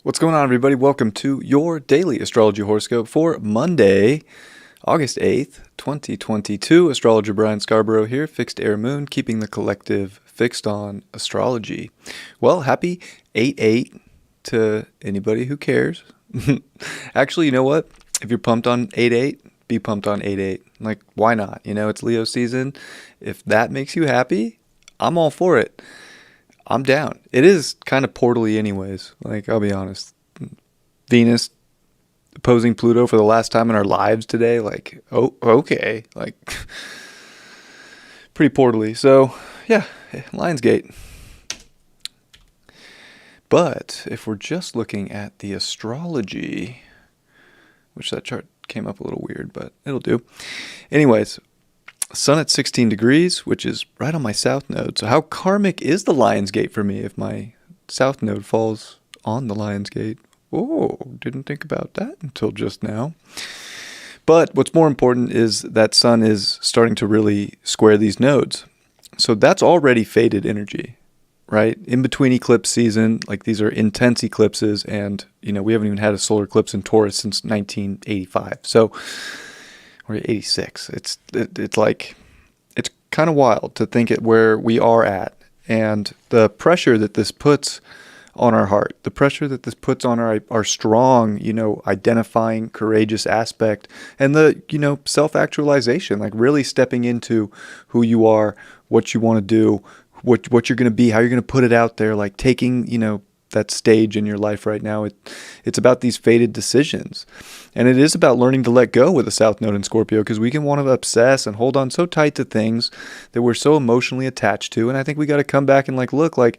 What's going on, everybody? Welcome to your daily astrology horoscope for Monday, August 8th, 2022. Astrologer Brian Scarborough here, fixed air moon, keeping the collective fixed on astrology. Well, happy 8-8 to anybody who cares. Actually, you know what? If you're pumped on 8-8, be pumped on 8-8. Like, why not? You know, it's Leo season. If that makes you happy, I'm all for it. I'm down. It is kind of portally anyways. Like, I'll be honest. Venus opposing Pluto for the last time in our lives today. Like, oh, okay. Like, pretty portally. So, yeah, Lionsgate. But if we're just looking at the astrology, which that chart came up a little weird, but it'll do. Anyways, Sun at 16 degrees, which is right on my south node. So how karmic is the Lion's Gate for me if my south node falls on the Lion's Gate? Oh, didn't think about that until just now. But what's more important is that Sun is starting to really square these nodes. So that's already faded energy, right? In between eclipse season, like these are intense eclipses, and we haven't even had a solar eclipse in Taurus since 1985. So or 86. It's like, it's kind of wild to think at where we are at, and the pressure that this puts on our heart, the pressure that this puts on our strong, identifying, courageous aspect, and the, self-actualization, like really stepping into who you are, what you want to do, what you're going to be, how you're going to put it out there, like taking, that stage in your life right now. It's about these fated decisions. And it is about learning to let go with the South Node in Scorpio, because we can want to obsess and hold on so tight to things that we're so emotionally attached to. And I think we got to come back and look,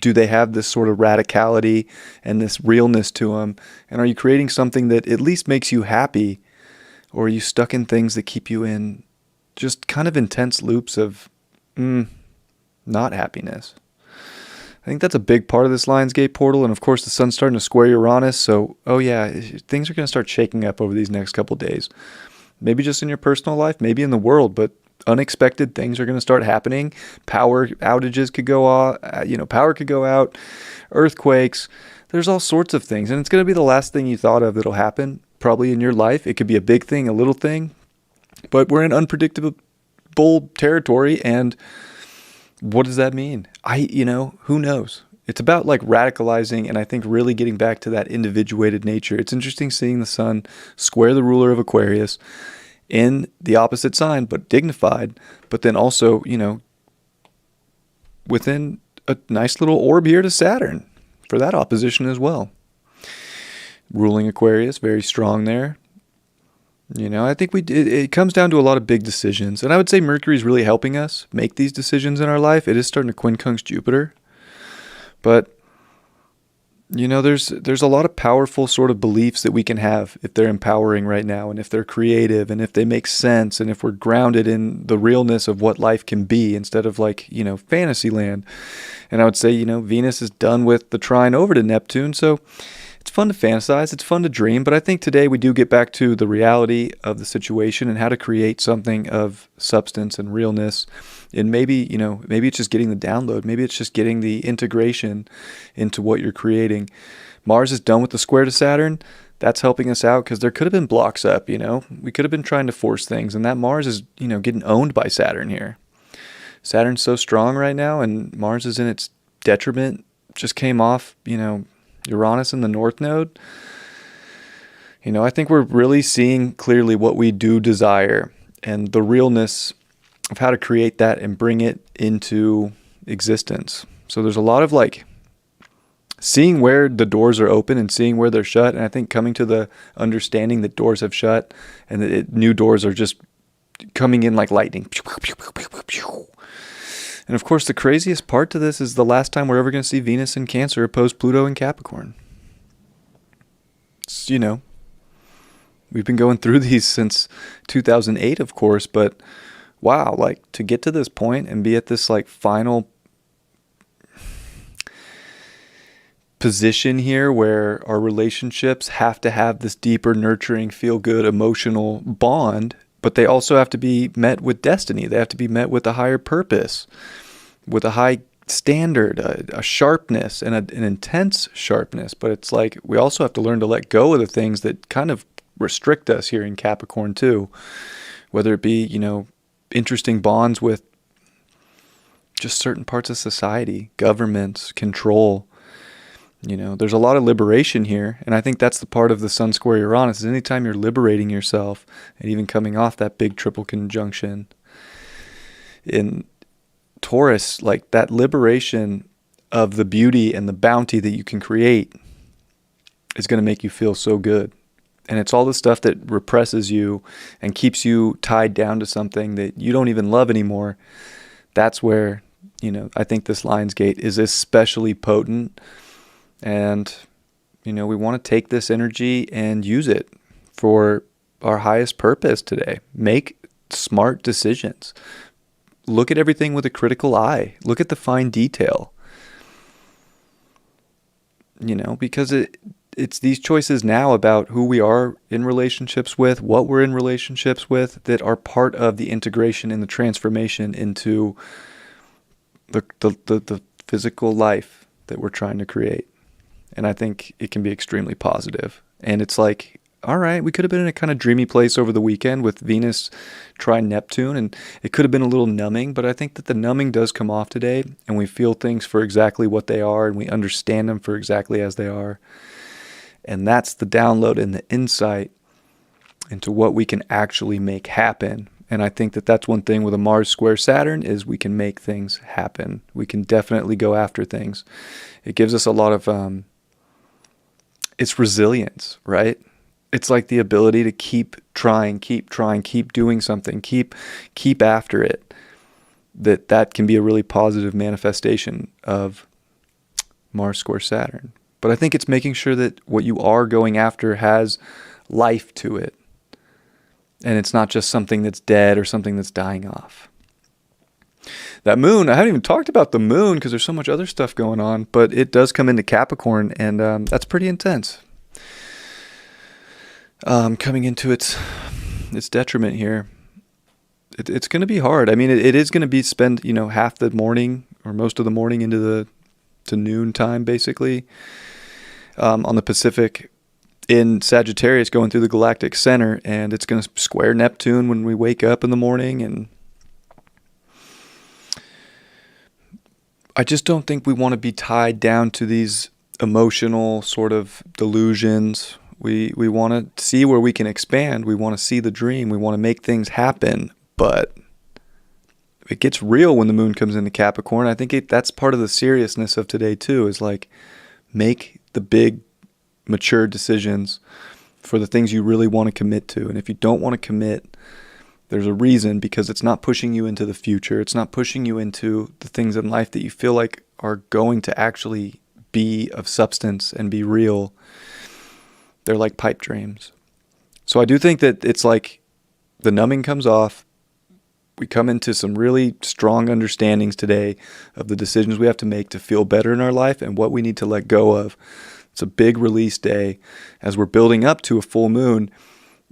do they have this sort of radicality and this realness to them? And are you creating something that at least makes you happy? Or are you stuck in things that keep you in just kind of intense loops of not happiness? I think that's a big part of this Lionsgate portal. And of course, the sun's starting to square Uranus. So, things are going to start shaking up over these next couple days. Maybe just in your personal life, maybe in the world, but unexpected things are going to start happening. Power outages could go off, power could go out, earthquakes. There's all sorts of things. And it's going to be the last thing you thought of that'll happen probably in your life. It could be a big thing, a little thing, but we're in unpredictable territory. And what does that mean? Who knows? It's about radicalizing, and I think really getting back to that individuated nature. It's interesting seeing the sun square the ruler of Aquarius in the opposite sign, but dignified, but then also, within a nice little orb here to Saturn for that opposition as well. Ruling Aquarius, very strong there. I think it comes down to a lot of big decisions. And I would say Mercury is really helping us make these decisions in our life. It is starting to quincunx Jupiter. But, there's a lot of powerful sort of beliefs that we can have if they're empowering right now, and if they're creative, and if they make sense, and if we're grounded in the realness of what life can be instead of fantasy land. And I would say, Venus is done with the trine over to Neptune. So it's fun to fantasize, it's fun to dream, but I think today we do get back to the reality of the situation and how to create something of substance and realness. And maybe it's just getting the download. Maybe it's just getting the integration into what you're creating. Mars is done with the square to Saturn. That's helping us out because there could have been blocks up, We could have been trying to force things, and that Mars is, getting owned by Saturn here. Saturn's so strong right now, and Mars is in its detriment. Just came off, Uranus in the North Node. I think we're really seeing clearly what we do desire and the realness of how to create that and bring it into existence. So there's a lot of seeing where the doors are open and seeing where they're shut. And I think coming to the understanding that doors have shut and that new doors are just coming in like lightning. And of course, the craziest part to this is the last time we're ever going to see Venus in Cancer oppose Pluto in Capricorn. It's, we've been going through these since 2008, of course, but wow, to get to this point and be at this final position here where our relationships have to have this deeper, nurturing, feel-good, emotional bond, but they also have to be met with destiny. They have to be met with a higher purpose, with a high standard, a sharpness, and an intense sharpness. But it's like we also have to learn to let go of the things that kind of restrict us here in Capricorn too, whether it be, interesting bonds with just certain parts of society, governments, control. There's a lot of liberation here, and I think that's the part of the Sun square Uranus, is anytime you're liberating yourself, and even coming off that big triple conjunction in Taurus, like that liberation of the beauty and the bounty that you can create is going to make you feel so good. And it's all the stuff that represses you and keeps you tied down to something that you don't even love anymore. That's where, I think this Lionsgate is especially potent. And, we want to take this energy and use it for our highest purpose today. Make smart decisions. Look at everything with a critical eye. Look at the fine detail. Because it's these choices now about who we are in relationships with, what we're in relationships with, that are part of the integration and the transformation into the physical life that we're trying to create. And I think it can be extremely positive. And it's like, all right, we could have been in a kind of dreamy place over the weekend with Venus trine Neptune, and it could have been a little numbing, but I think that the numbing does come off today, and we feel things for exactly what they are, and we understand them for exactly as they are. And that's the download and the insight into what we can actually make happen. And I think that that's one thing with a Mars square Saturn, is we can make things happen. We can definitely go after things. It gives us a lot of, it's resilience, right? It's like the ability to keep trying, keep doing something, keep after it. That can be a really positive manifestation of Mars square Saturn. But I think it's making sure that what you are going after has life to it. And it's not just something that's dead or something that's dying off. That moon, I haven't even talked about the moon because there's so much other stuff going on, but it does come into Capricorn, and that's pretty intense. Coming into its detriment here. It's going to be hard. I mean, it is going to be spend, half the morning or most of the morning into to noon time, basically, on the Pacific in Sagittarius, going through the galactic center, and it's going to square Neptune when we wake up in the morning. And I just don't think we want to be tied down to these emotional sort of delusions. We want to see where we can expand. We want to see the dream. We want to make things happen. But it gets real when the moon comes into Capricorn. I think that's part of the seriousness of today too, is like, make the big, mature decisions for the things you really want to commit to. And if you don't want to commit, there's a reason, because it's not pushing you into the future. It's not pushing you into the things in life that you feel like are going to actually be of substance and be real. They're like pipe dreams. So I do think that it's like the numbing comes off. We come into some really strong understandings today of the decisions we have to make to feel better in our life and what we need to let go of. It's a big release day as we're building up to a full moon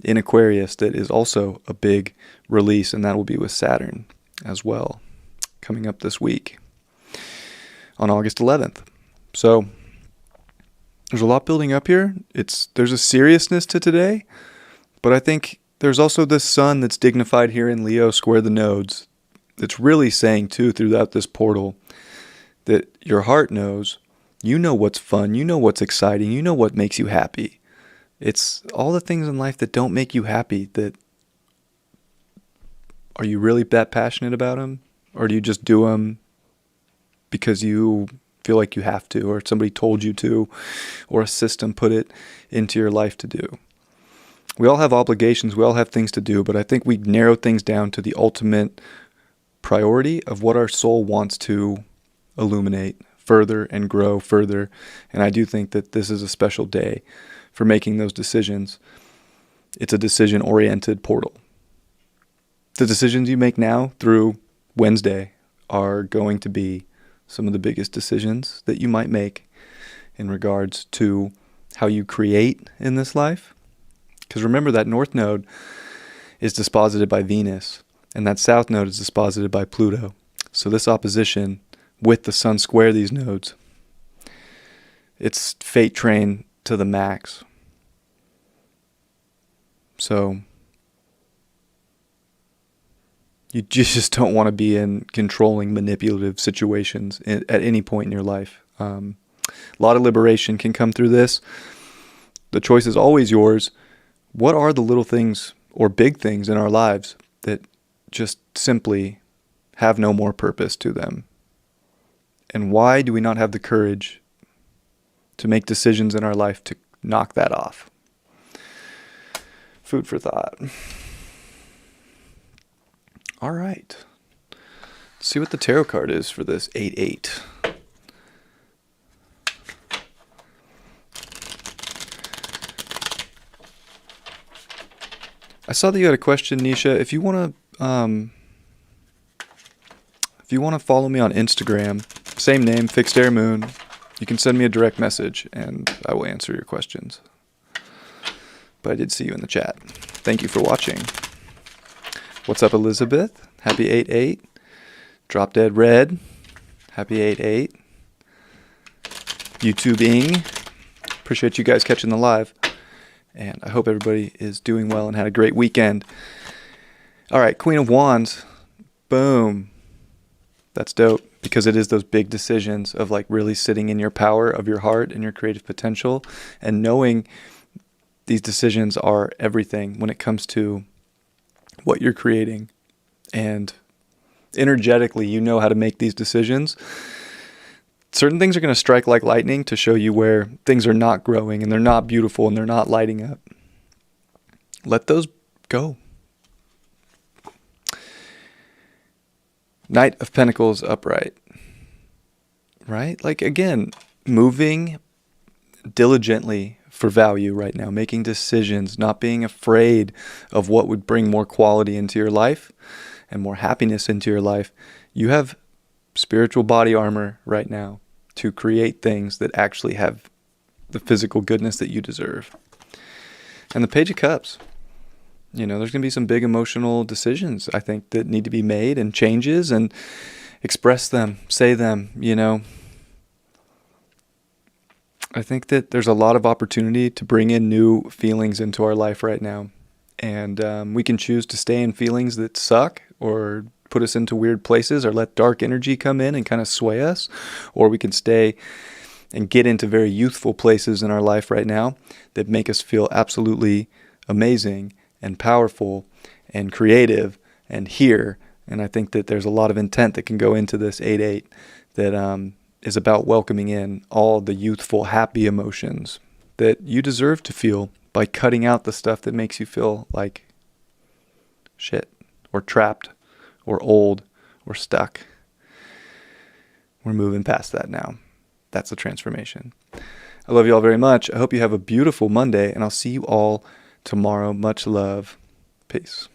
in Aquarius that is also a big release, and that will be with Saturn as well, coming up this week on August 11th. So there's a lot building up here. There's a seriousness to today, but I think there's also this sun that's dignified here in Leo square the nodes. That's really saying too, throughout this portal, that your heart knows. You know what's fun. You know what's exciting. You know what makes you happy. It's all the things in life that don't make you happy. That are you really that passionate about them, or do you just do them because you feel like you have to, or somebody told you to, or a system put it into your life to do? We all have obligations. We all have things to do, but I think we narrow things down to the ultimate priority of what our soul wants to illuminate further and grow further. And I do think that this is a special day for making those decisions. It's a decision-oriented portal. The decisions you make now through Wednesday are going to be some of the biggest decisions that you might make in regards to how you create in this life. Because remember, that north node is disposited by Venus, and that south node is disposited by Pluto. So this opposition with the sun square these nodes. It's fate train to the max. So you just don't want to be in controlling, manipulative situations at any point in your life. A lot of liberation can come through this. The choice is always yours. What are the little things or big things in our lives that just simply have no more purpose to them? And why do we not have the courage to make decisions in our life to knock that off? Food for thought. All right. Let's see what the tarot card is for this 8-8. I saw that you had a question, Nisha. If you want to follow me on Instagram, same name, fixedairmoon, you can send me a direct message and I will answer your questions. But I did see you in the chat. Thank you for watching. What's up, Elizabeth? Happy 8-8. Drop Dead Red. Happy 8-8. YouTubing. Appreciate you guys catching the live. And I hope everybody is doing well and had a great weekend. All right, Queen of Wands. Boom. That's dope, because it is those big decisions of like really sitting in your power of your heart and your creative potential, and knowing these decisions are everything when it comes to what you're creating. And energetically, you know how to make these decisions. Certain things are going to strike like lightning to show you where things are not growing and they're not beautiful and they're not lighting up. Let those go. Knight of Pentacles upright. Right? Like, again, moving diligently for value right now, making decisions, not being afraid of what would bring more quality into your life and more happiness into your life. You have spiritual body armor right now to create things that actually have the physical goodness that you deserve. And the Page of Cups. You know, there's going to be some big emotional decisions, I think, that need to be made, and changes, and express them, say them, you know. I think that there's a lot of opportunity to bring in new feelings into our life right now. And we can choose to stay in feelings that suck or put us into weird places, or let dark energy come in and kind of sway us. Or we can stay and get into very youthful places in our life right now that make us feel absolutely amazing and powerful and creative and here. And I think that there's a lot of intent that can go into this 8-8 that is about welcoming in all the youthful, happy emotions that you deserve to feel by cutting out the stuff that makes you feel like shit or trapped or old or stuck. We're moving past that now. That's the transformation. I love you all very much. I hope you have a beautiful Monday, and I'll see you all tomorrow. Much love. Peace.